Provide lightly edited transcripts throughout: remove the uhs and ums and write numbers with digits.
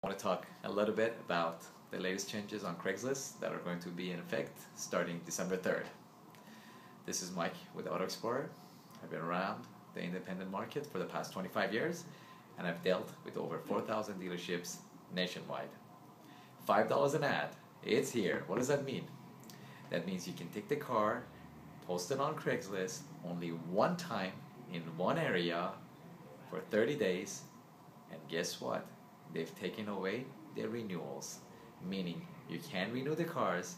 I want to talk a little bit about the latest changes on Craigslist that are going to be in effect starting December 3rd. This is Mike with Auto Explorer. I've been around the independent market for the past 25 years and I've dealt with over 4,000 dealerships nationwide. $5 an ad, it's here. What does that mean? That means you can take the car, post it on Craigslist only one time in one area for 30 days, and guess what? They've taken away their renewals, meaning you can't renew the cars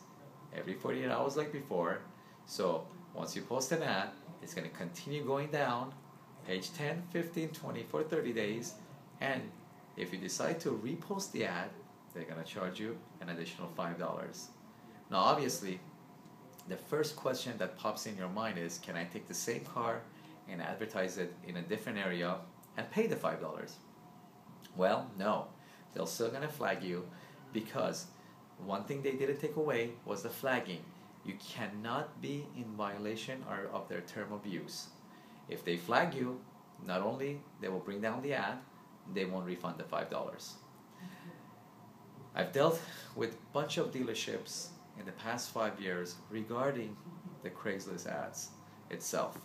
every 48 hours like before. So once you post an ad, it's going to continue going down page 10, 15, 20 for 30 days, and if you decide to repost the ad, they're going to charge you an additional $5. Now obviously, the first question that pops in your mind is, can I take the same car and advertise it in a different area and pay the $5? Well, no. They're still going to flag you because one thing they didn't take away was the flagging. You cannot be in violation of their term of use. If they flag you, not only they will bring down the ad, they won't refund the $5. I've dealt with a bunch of dealerships in the past 5 years regarding the Craigslist ads itself.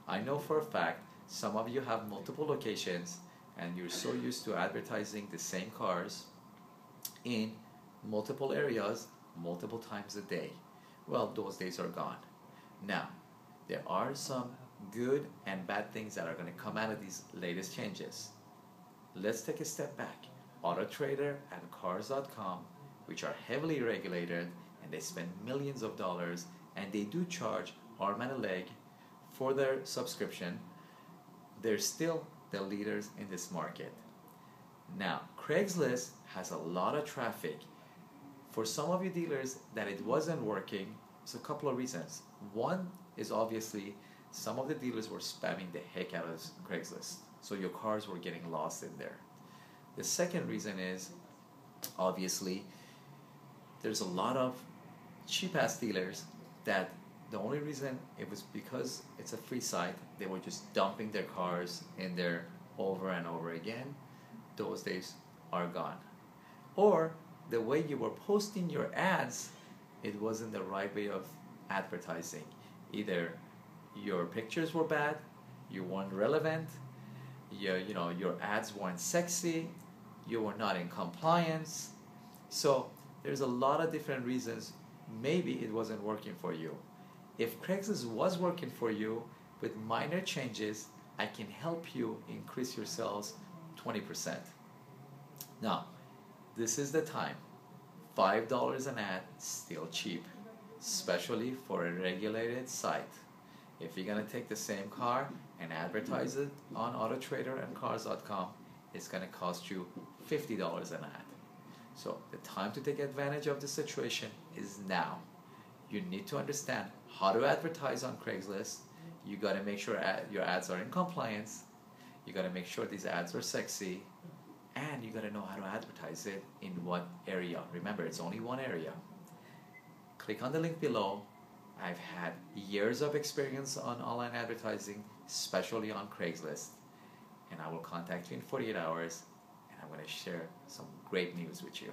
I know for a fact some of you have multiple locations and you're so used to advertising the same cars in multiple areas multiple times a day. Well, those days are gone. Now, there are some good and bad things that are going to come out of these latest changes. Let's take a step back. AutoTrader and Cars.com, which are heavily regulated and they spend millions of dollars and they do charge arm and a leg for their subscription, they're still the leaders in this market. Now, Craigslist has a lot of traffic. For some of you dealers that it wasn't working, there's a couple of reasons. One is obviously some of the dealers were spamming the heck out of Craigslist, so your cars were getting lost in there. The second reason is obviously there's a lot of cheap-ass dealers that the only reason it was because it's a free site, they were just dumping their cars in there over and over again. Those days are gone. Or the way you were posting your ads, it wasn't the right way of advertising. Either your pictures were bad, you weren't relevant, your ads weren't sexy, you were not in compliance. So there's a lot of different reasons maybe it wasn't working for you. If Craigslist was working for you with minor changes, I can help you increase your sales 20%. Now, this is the time. $5 an ad, still cheap, especially for a regulated site. If you're going to take the same car and advertise it on AutoTrader and Cars.com, it's going to cost you $50 an ad. So the time to take advantage of the situation is now. You need to understand how to advertise on Craigslist. You got to make sure your ads are in compliance. You got to make sure these ads are sexy. And you got to know how to advertise it in what area. Remember, it's only one area. Click on the link below. I've had years of experience on online advertising, especially on Craigslist. And I will contact you in 48 hours and I'm going to share some great news with you.